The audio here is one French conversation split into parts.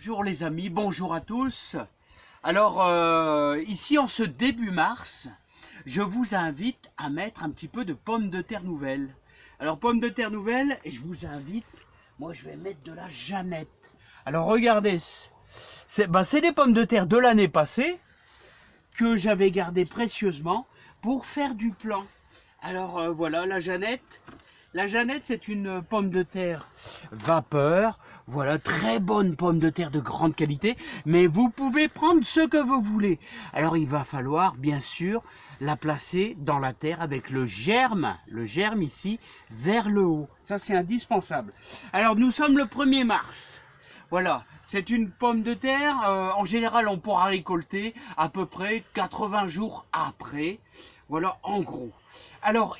Bonjour les amis, bonjour à tous. Alors ici en ce début mars, je vous invite à mettre un petit peu de pommes de terre nouvelles. Alors pommes de terre nouvelles, je vous invite, moi je vais mettre de la Jeannette. Alors regardez, c'est des pommes de terre de l'année passée que j'avais gardées précieusement pour faire du plan. Alors voilà la Jeannette. La Jeannette, c'est une pomme de terre vapeur. Voilà, très bonne pomme de terre de grande qualité. Mais vous pouvez prendre ce que vous voulez. Alors, il va falloir, bien sûr, la placer dans la terre avec le germe ici, vers le haut. Ça, c'est indispensable. Alors, nous sommes le 1er mars. Voilà, c'est une pomme de terre. En général, on pourra récolter à peu près 80 jours après. Voilà, en gros. Alors,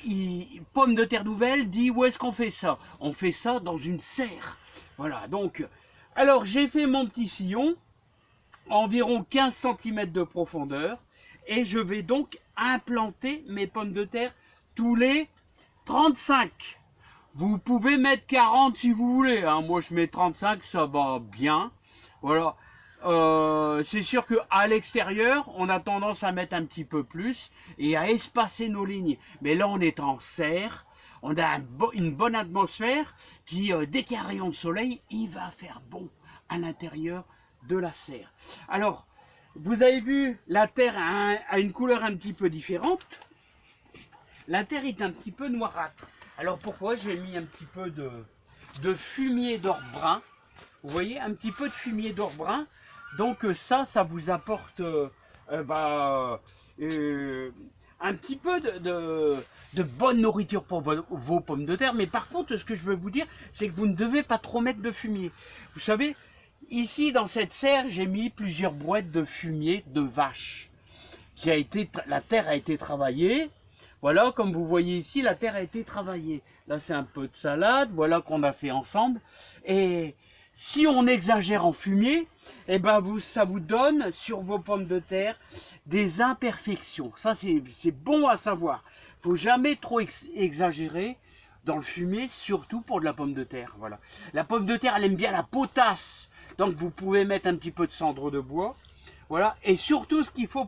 pomme de terre nouvelle dit où est-ce qu'on fait ça? On fait ça dans une serre. Voilà, donc, alors j'ai fait mon petit sillon, environ 15 cm de profondeur, et je vais donc implanter mes pommes de terre tous les 35. Vous pouvez mettre 40 si vous voulez, hein. Moi je mets 35, ça va bien. Voilà. C'est sûr qu'à l'extérieur, on a tendance à mettre un petit peu plus et à espacer nos lignes. Mais là, on est en serre, on a une bonne atmosphère qui, dès qu'il y a un rayon de soleil, il va faire bon à l'intérieur de la serre. Alors, vous avez vu, la terre a une couleur un petit peu différente. La terre est un petit peu noirâtre. Alors pourquoi j'ai mis un petit peu de fumier d'or brun? Vous voyez, un petit peu de fumier d'or brun. Donc ça vous apporte un petit peu de bonne nourriture pour vos pommes de terre. Mais par contre, ce que je veux vous dire, c'est que vous ne devez pas trop mettre de fumier. Vous savez, ici dans cette serre, j'ai mis plusieurs boîtes de fumier de vache. La terre a été travaillée. Voilà, comme vous voyez ici, la terre a été travaillée. Là, c'est un peu de salade, voilà qu'on a fait ensemble. Et si on exagère en fumier, eh ben ça vous donne sur vos pommes de terre des imperfections. Ça, c'est bon à savoir. Il ne faut jamais trop exagérer dans le fumier, surtout pour de la pomme de terre. Voilà. La pomme de terre, elle aime bien la potasse. Donc, vous pouvez mettre un petit peu de cendre de bois. Voilà, et surtout ce qu'il faut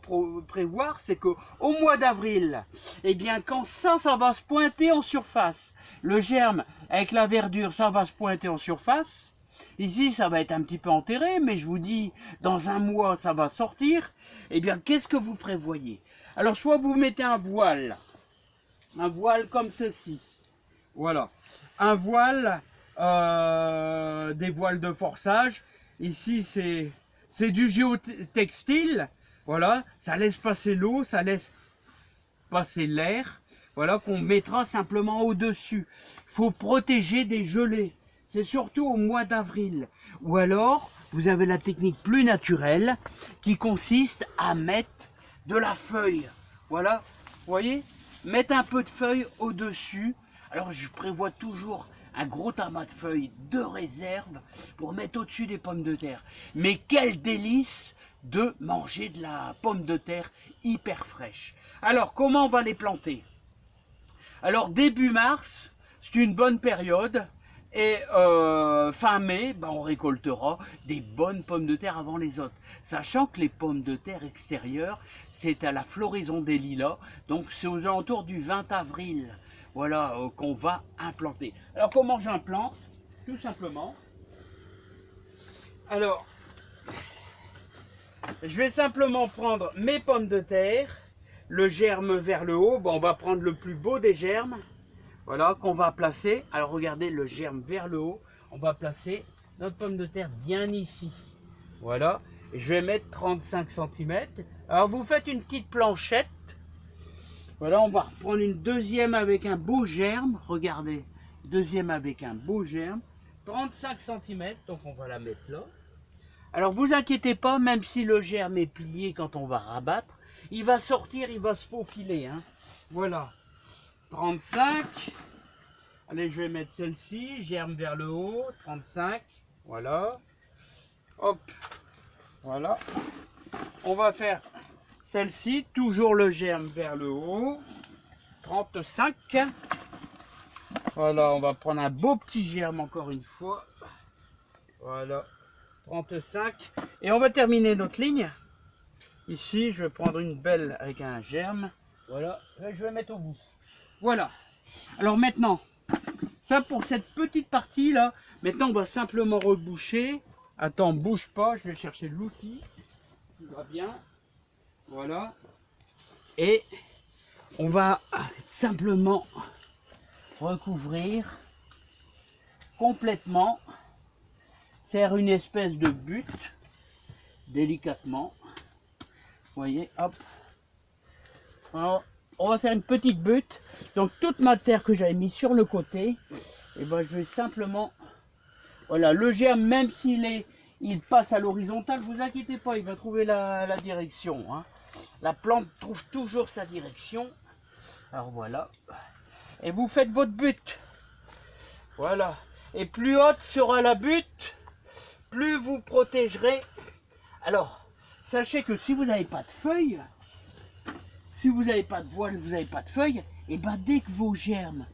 prévoir, c'est qu'au mois d'avril, eh bien quand ça va se pointer en surface, le germe avec la verdure, ça va se pointer en surface. Ici, ça va être un petit peu enterré, mais je vous dis, dans un mois, ça va sortir. Eh bien, qu'est-ce que vous prévoyez? Alors, soit vous mettez un voile comme ceci, voilà, un voile, des voiles de forçage. Ici, c'est du géotextile, voilà, ça laisse passer l'eau, ça laisse passer l'air, voilà, qu'on mettra simplement au-dessus. Il faut protéger des gelées, c'est surtout au mois d'avril. Ou alors, vous avez la technique plus naturelle qui consiste à mettre de la feuille, voilà, vous voyez, mettre un peu de feuille au-dessus. Alors, je prévois toujours un gros tamas de feuilles de réserve pour mettre au-dessus des pommes de terre. Mais quel délice de manger de la pomme de terre hyper fraîche. Alors, comment on va les planter? Alors, début mars, c'est une bonne période. Et fin mai, on récoltera des bonnes pommes de terre avant les autres. Sachant que les pommes de terre extérieures, c'est à la floraison des lilas. Donc, c'est aux alentours du 20 avril. Voilà, qu'on va implanter. Alors, comment j'implante? Tout simplement. Alors, je vais simplement prendre mes pommes de terre, le germe vers le haut. Bon, on va prendre le plus beau des germes. Voilà, qu'on va placer. Alors, regardez, le germe vers le haut. On va placer notre pomme de terre bien ici. Voilà. Et je vais mettre 35 cm. Alors, vous faites une petite planchette. Voilà, on va reprendre une deuxième avec un beau germe. Regardez, deuxième avec un beau germe. 35 cm, donc on va la mettre là. Alors, vous inquiétez pas, même si le germe est plié quand on va rabattre, il va sortir, il va se faufiler, hein. Voilà. 35. Allez, je vais mettre celle-ci, germe vers le haut, 35. Voilà. Hop. Voilà. On va faire celle-ci, toujours le germe vers le haut, 35. Voilà, on va prendre un beau petit germe encore une fois. Voilà. 35. Et on va terminer notre ligne. Ici, je vais prendre une belle avec un germe. Voilà, là, je vais mettre au bout. Voilà. Alors maintenant, ça pour cette petite partie là. Maintenant, on va simplement reboucher. Attends, bouge pas, je vais chercher l'outil. Tout va bien. Voilà. Et on va simplement recouvrir complètement. Faire une espèce de butte. Délicatement. Vous voyez, hop. Alors, on va faire une petite butte. Donc toute ma terre que j'avais mis sur le côté, et ben je vais simplement, voilà, le germe, même il passe à l'horizontale, vous inquiétez pas, il va trouver la direction. Hein. La plante trouve toujours sa direction. Alors voilà. Et vous faites votre butte. Voilà. Et plus haute sera la butte, plus vous protégerez. Alors, sachez que si vous n'avez pas de feuilles, si vous n'avez pas de voile, vous n'avez pas de feuilles, et ben dès que vos germes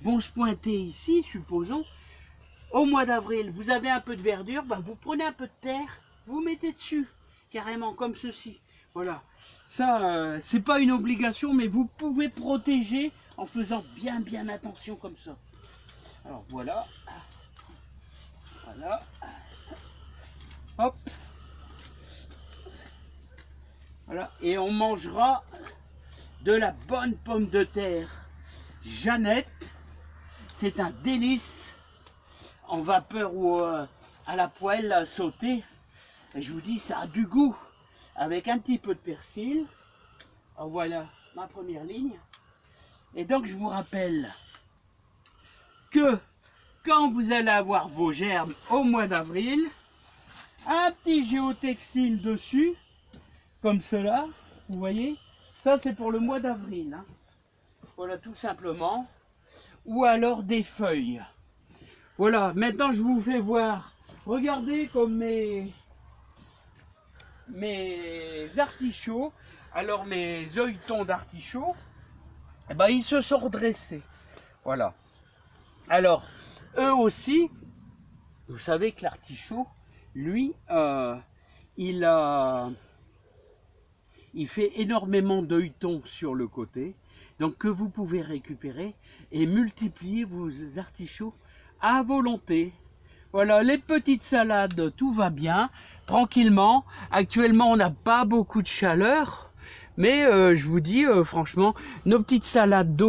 vont se pointer ici, supposons, au mois d'avril, vous avez un peu de verdure, ben vous prenez un peu de terre, vous mettez dessus, carrément comme ceci. Voilà, ça c'est pas une obligation, mais vous pouvez protéger en faisant bien attention comme ça. Alors voilà, voilà, hop. Voilà, et on mangera de la bonne pomme de terre Jeannette. C'est un délice en vapeur ou à la poêle sautée. Et je vous dis, ça a du goût avec un petit peu de persil. Alors voilà ma première ligne. Et donc je vous rappelle que quand vous allez avoir vos germes au mois d'avril, un petit géotextile dessus. Comme cela, vous voyez, ça c'est pour le mois d'avril. Hein. Voilà, tout simplement. Ou alors des feuilles. Voilà, maintenant je vous fais voir. Regardez comme mes artichauts, alors mes œilletons d'artichaut, eh ben, ils se sont redressés. Voilà. Alors, eux aussi, vous savez que l'artichaut, lui, il fait énormément d'œilletons sur le côté, donc que vous pouvez récupérer et multiplier vos artichauts à volonté. Voilà, les petites salades, tout va bien, tranquillement. Actuellement, on n'a pas beaucoup de chaleur, mais je vous dis, franchement, nos petites salades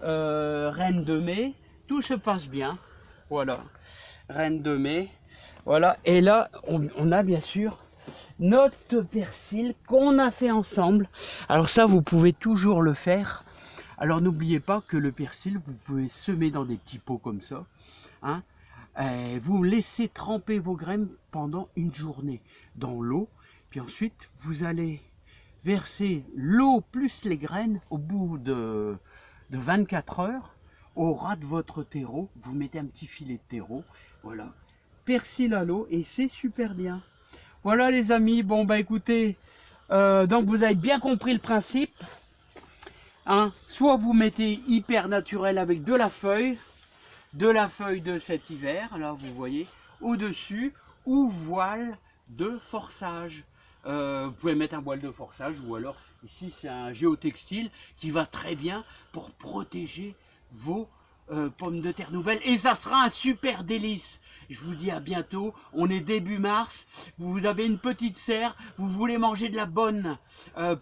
reine de mai, tout se passe bien. Voilà, reine de mai. Voilà, et là, on a bien sûr notre persil qu'on a fait ensemble. Alors ça, vous pouvez toujours le faire. Alors n'oubliez pas que le persil, vous pouvez semer dans des petits pots comme ça. Hein. Vous laissez tremper vos graines pendant une journée dans l'eau. Puis ensuite, vous allez verser l'eau plus les graines au bout de 24 heures au ras de votre terreau. Vous mettez un petit filet de terreau. Voilà. Persil à l'eau et c'est super bien. Voilà les amis, bon bah écoutez, donc vous avez bien compris le principe. Hein, soit vous mettez hyper naturel avec de la feuille de cet hiver, là vous voyez, au-dessus, ou voile de forçage. Vous pouvez mettre un voile de forçage, ou alors ici c'est un géotextile qui va très bien pour protéger vos pommes de terre nouvelles, et ça sera un super délice. Je vous dis à bientôt, on est début mars, vous avez une petite serre, vous voulez manger de la bonne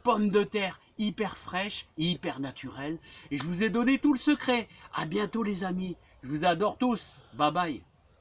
pomme de terre hyper fraîche, hyper naturelle, et je vous ai donné tout le secret. À bientôt les amis, je vous adore tous, bye bye.